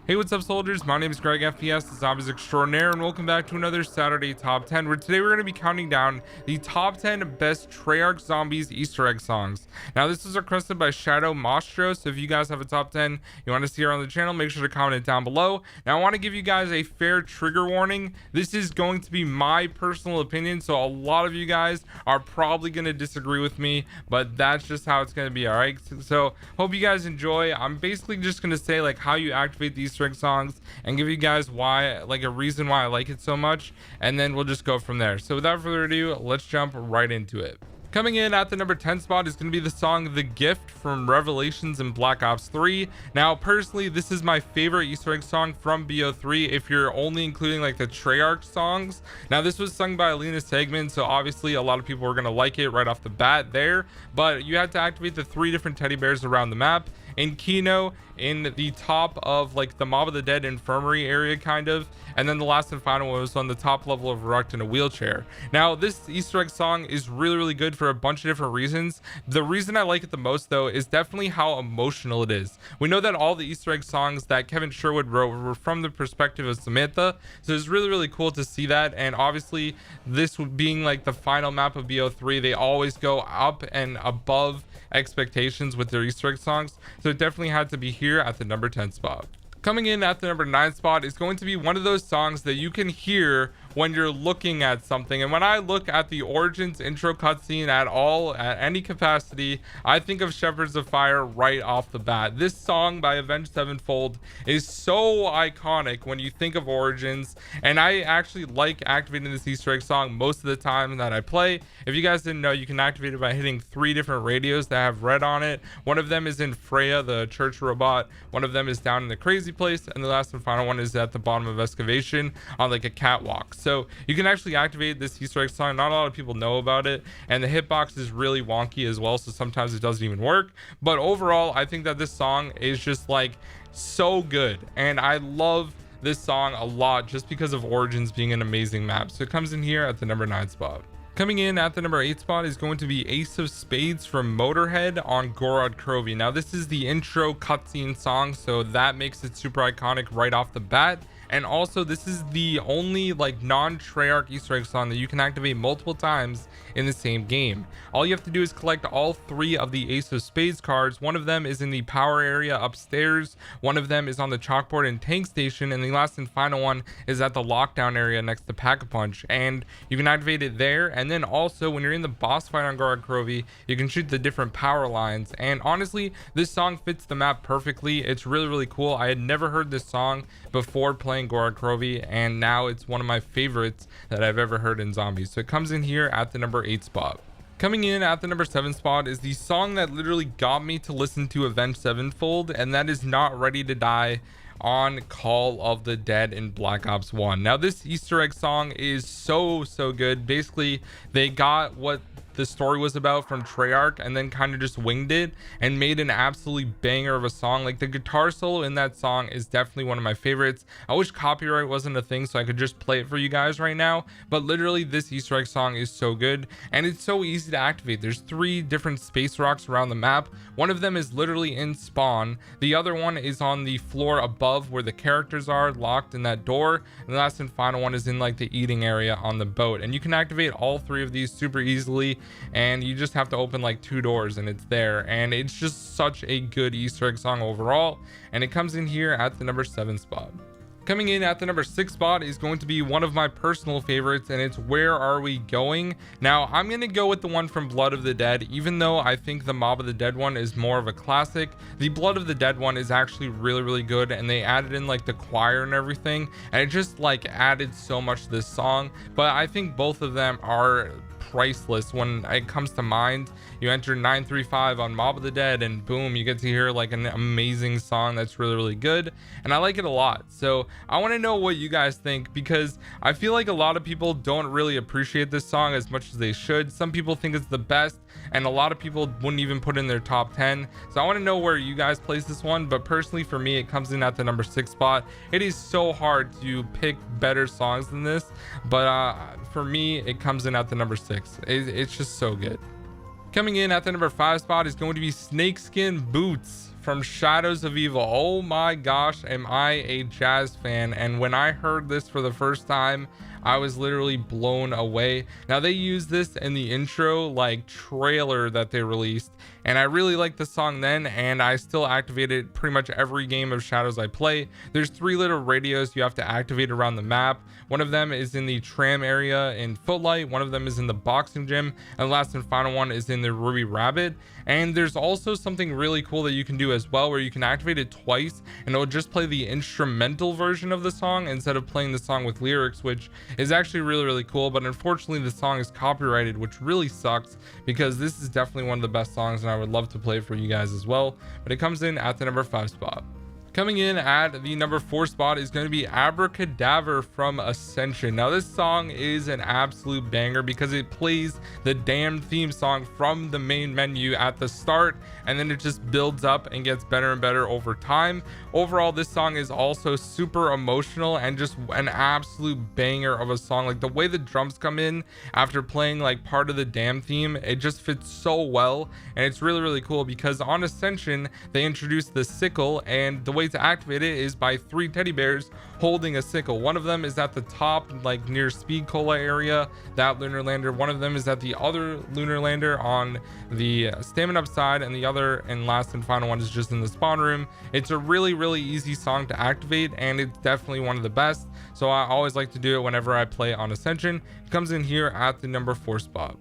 Hey, what's up, soldiers? My name is GregFPS, the Zombies Extraordinaire, and welcome back to another Saturday Top 10, where today we're going to be counting down the top 10 best Treyarch Zombies Easter egg songs. Now, this was requested by Shadow Mostro, so if you guys have a top 10 you want to see here on the channel, make sure to comment it down below. Now, I want to give you guys a fair trigger warning. This is going to be my personal opinion, so a lot of you guys are probably going to disagree with me, but that's just how it's going to be, all right? So, hope you guys enjoy. I'm basically just going to say, like, how you activate these Easter egg songs and give you guys why, like, a reason why I like it so much, and then we'll just go from there. So without further ado, let's jump right into it. Coming in at the number 10 spot is going to be the song The Gift from Revelations in Black Ops 3. Now, personally, this is my favorite Easter egg song from BO3 if you're only including like the Treyarch songs. Now, this was sung by Alina Segman, so obviously a lot of people are going to like it right off the bat there, but you had to activate the 3 different teddy bears around the map. In Kino, in the top of like the Mob of the Dead infirmary area kind of, and then the last and final one was on the top level of Rucked in a wheelchair. Now, this Easter egg song is really good for a bunch of different reasons. The reason I like it the most though is definitely how emotional it is. We know that all the Easter egg songs that Kevin Sherwood wrote were from the perspective of Samantha, so it's really cool to see that. And obviously this being like the final map of BO3, they always go up and above expectations with their Easter egg songs, so it definitely had to be here at the number 10 spot. Coming in at the number 9 spot is going to be one of those songs that you can hear when you're looking at something. And when I look at the Origins intro cutscene at all, at any capacity, I think of Shepherds of Fire right off the bat. This song by Avenged Sevenfold is so iconic when you think of Origins, and I actually like activating this Easter egg song most of the time that I play. If you guys didn't know, you can activate it by hitting 3 different radios that have red on it. One of them is in Freya, the church robot. One of them is down in the crazy place, and the last and final one is at the bottom of excavation on like a catwalk. So you can actually activate this Easter egg song. Not a lot of people know about it, and the hitbox is really wonky as well, so sometimes it doesn't even work. But overall, I think that this song is just like so good, and I love this song a lot just because of Origins being an amazing map. So it comes in here at the number 9 spot. Coming in at the number 8 spot is going to be Ace of Spades from Motorhead on Gorod Krovi. Now, this is the intro cutscene song, so that makes it super iconic right off the bat. And also, this is the only like non-Treyarch Easter egg song that you can activate multiple times in the same game. All you have to do is collect all 3 of the Ace of Spades cards. One of them is in the power area upstairs, one of them is on the chalkboard and tank station, and the last and final one is at the lockdown area next to Pack-a-Punch. And you can activate it there, and then also when you're in the boss fight on Gorod Krovi, you can shoot the different power lines. And honestly, this song fits the map perfectly. It's really cool. I had never heard this song before playing Gorod Krovi, and now it's one of my favorites that I've ever heard in Zombies. So it comes in here at the number 8 spot. Coming in at the number 7 spot is the song that literally got me to listen to Avenged Sevenfold, and that is Not Ready to Die on Call of the Dead in Black Ops 1. Now, this Easter egg song is so good. Basically, they got what the story was about from Treyarch and then kind of just winged it and made an absolutely banger of a song. Like, the guitar solo in that song is definitely one of my favorites. I wish copyright wasn't a thing so I could just play it for you guys right now, but literally this Easter egg song is so good, and it's so easy to activate. There's 3 different space rocks around the map. One of them is literally in spawn, the other one is on the floor above where the characters are locked in that door, and the last and final one is in like the eating area on the boat. And you can activate all 3 of these super easily, and you just have to open like 2 doors and it's there. And it's just such a good Easter egg song overall, and it comes in here at the number 7 spot. Coming in at the number 6 spot is going to be one of my personal favorites, and it's Where Are We Going? Now, I'm going to go with the one from Blood of the Dead. Even though I think the Mob of the Dead one is more of a classic, the Blood of the Dead one is actually really good, and they added in like the choir and everything, and it just like added so much to this song. But I think both of them are priceless when it comes to mind. You enter 935 on Mob of the Dead, and boom, you get to hear like an amazing song that's really good, and I like it a lot. So I want to know what you guys think, because I feel like a lot of people don't really appreciate this song as much as they should. Some people think it's the best, and a lot of people wouldn't even put in their top 10. So I want to know where you guys place this one, but personally for me, it comes in at the number 6 spot. It is so hard to pick better songs than this, but for me, it comes in at the number 6. It's just so good. Coming in at the number 5 spot is going to be Snakeskin Boots from Shadows of Evil. Oh my gosh, am I a jazz fan? And when I heard this for the first time, I was literally blown away. Now they use this in the intro like trailer that they released, and I really liked the song then, and I still activate it pretty much every game of Shadows I play. There's 3 little radios you have to activate around the map. One of them is in the tram area in Footlight, one of them is in the boxing gym, and the last and final one is in the Ruby Rabbit. And there's also something really cool that you can do as well, where you can activate it twice and it'll just play the instrumental version of the song instead of playing the song with lyrics, which is actually really cool. But unfortunately the song is copyrighted, which really sucks, because this is definitely one of the best songs and I would love to play for you guys as well. But it comes in at the number 5 spot. Coming in at the number 4 spot is going to be Abracadabra from Ascension. Now this song is an absolute banger because it plays the damn theme song from the main menu at the start, and then it just builds up and gets better and better over time. Overall, this song is also super emotional and just an absolute banger of a song. Like the way the drums come in after playing like part of the damn theme, it just fits so well, and it's really cool because on Ascension they introduced the sickle, and the way to activate it is by 3 teddy bears holding a sickle. One of them is at the top, like near Speed Cola area, that lunar lander. One of them is at the other lunar lander on the stamina up side, and the other and last and final one is just in the spawn room. It's a really easy song to activate, and it's definitely one of the best, so I always like to do it whenever I play on Ascension. It comes in here at the number 4 spot.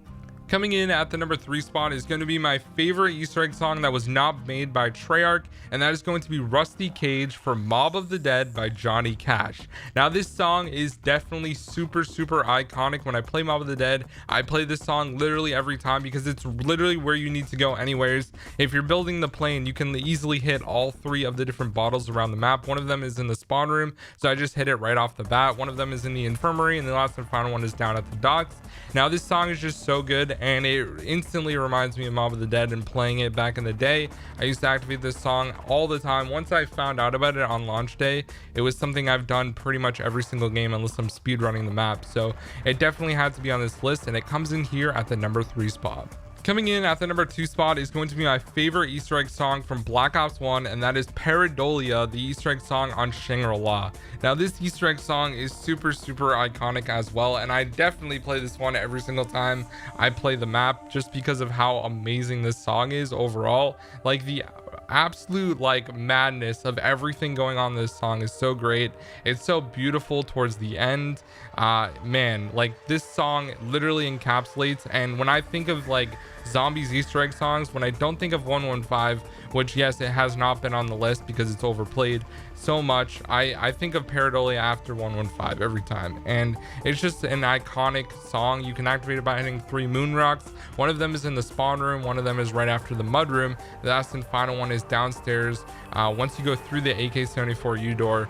Coming in at the number 3 spot is going to be my favorite Easter egg song that was not made by Treyarch, and that is going to be Rusty Cage for Mob of the Dead by Johnny Cash. Now this song is definitely super iconic. When I play Mob of the Dead, I play this song literally every time because it's literally where you need to go anyways. If you're building the plane, you can easily hit all 3 of the different bottles around the map. One of them is in the spawn room, so I just hit it right off the bat. One of them is in the infirmary, and the last and final one is down at the docks. Now this song is just so good, and it instantly reminds me of Mob of the Dead and playing it back in the day. I used to activate this song all the time. Once I found out about it on launch day, it was something I've done pretty much every single game unless I'm speedrunning the map, so it definitely had to be on this list, and it comes in here at the number 3 spot. Coming in at the number 2 spot is going to be my favorite Easter egg song from Black Ops 1, and that is Pareidolia, the Easter egg song on Shangri-La. Now this Easter egg song is super iconic as well, and I definitely play this one every single time I play the map just because of how amazing this song is overall. Like the absolute like madness of everything going on in this song is so great. It's so beautiful towards the end. Man, like this song literally encapsulates, and when I think of like zombies Easter egg songs, when I don't think of 115, which yes, it has not been on the list because it's overplayed so much, I think of Pareidolia after 115 every time, and it's just an iconic song. You can activate it by hitting 3 moon rocks. One of them is in the spawn room, one of them is right after the mud room, the last and final one is downstairs once you go through the AK-74U door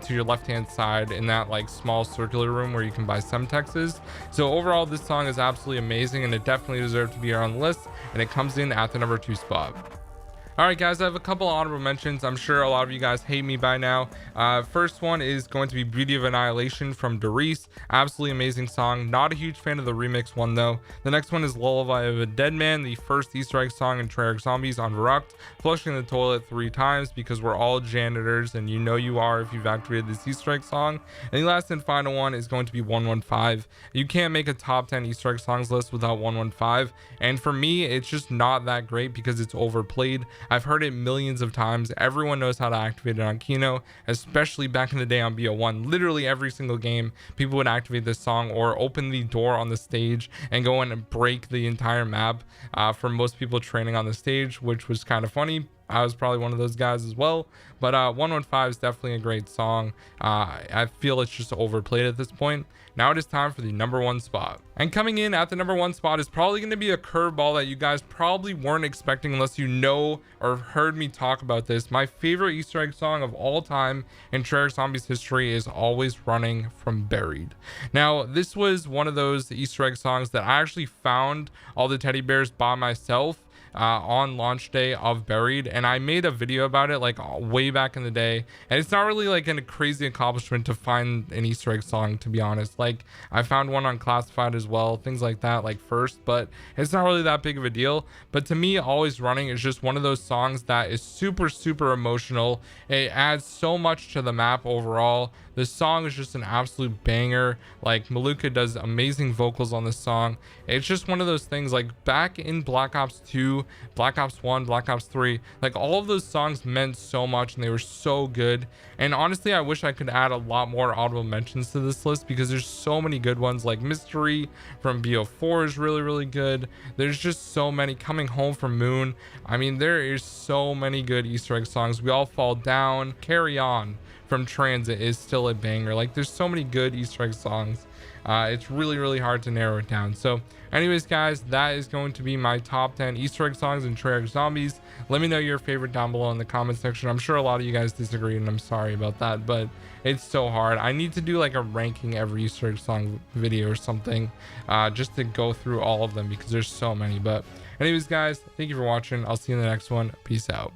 to your left hand side in that like small circular room where you can buy Semtexes. So overall this song is absolutely amazing, and it definitely deserves to be here on the list, and it comes in at the number 2 spot. All right guys, I have a couple honorable mentions. I'm sure a lot of you guys hate me by now. First one is going to be Beauty of Annihilation from Doris. Absolutely amazing song. Not a huge fan of the remix one though. The next one is Lullaby of a Dead Man, the first Easter egg song in Treyarch Zombies on Verrucht. Flushing the toilet 3 times because we're all janitors, and you know you are if you've activated this Easter egg song. And the last and final one is going to be 115. You can't make a top 10 Easter egg songs list without 115, and for me it's just not that great because it's overplayed. I've heard it millions of times. Everyone knows how to activate it on Kino, especially back in the day on BO1. Literally every single game, people would activate this song or open the door on the stage and go in and break the entire map for most people training on the stage, which was kind of funny. I was probably one of those guys as well, but 115 is definitely a great song. I feel it's just overplayed at this point. Now it is time for the number 1 spot, and coming in at the number 1 spot is probably going to be a curveball that you guys probably weren't expecting unless you know or heard me talk about this. My favorite Easter egg song of all time in Treyarch Zombies history is Always Running from Buried. Now this was one of those Easter egg songs that I actually found all the teddy bears by myself on launch day of Buried, and I made a video about it like way back in the day, and it's not really like a crazy accomplishment to find an Easter egg song, to be honest. Like I found one on Classified as well, things like that, like first, but it's not really that big of a deal. But to me, Always Running is just one of those songs that is super emotional. It adds so much to the map overall. This song is just an absolute banger. Like Maluka does amazing vocals on this song. It's just one of those things, like back in Black Ops 2, Black Ops 1, Black Ops 3, like all of those songs meant so much and they were so good. And honestly, I wish I could add a lot more honorable mentions to this list because there's so many good ones. Like Mystery from BO4 is really good. There's just so many. Coming Home from Moon. I mean, there is so many good Easter egg songs. We All Fall Down, Carry On from Transit is still a banger. Like there's so many good Easter egg songs. It's really hard to narrow it down. So anyways, guys, that is going to be my top 10 Easter egg songs in Treyarch Zombies. Let me know your favorite down below in the comment section. I'm sure a lot of you guys disagree, and I'm sorry about that, but it's so hard. I need to do like a ranking every Easter egg song video or something, just to go through all of them because there's so many. But anyways, guys, thank you for watching. I'll see you in the next one. Peace out.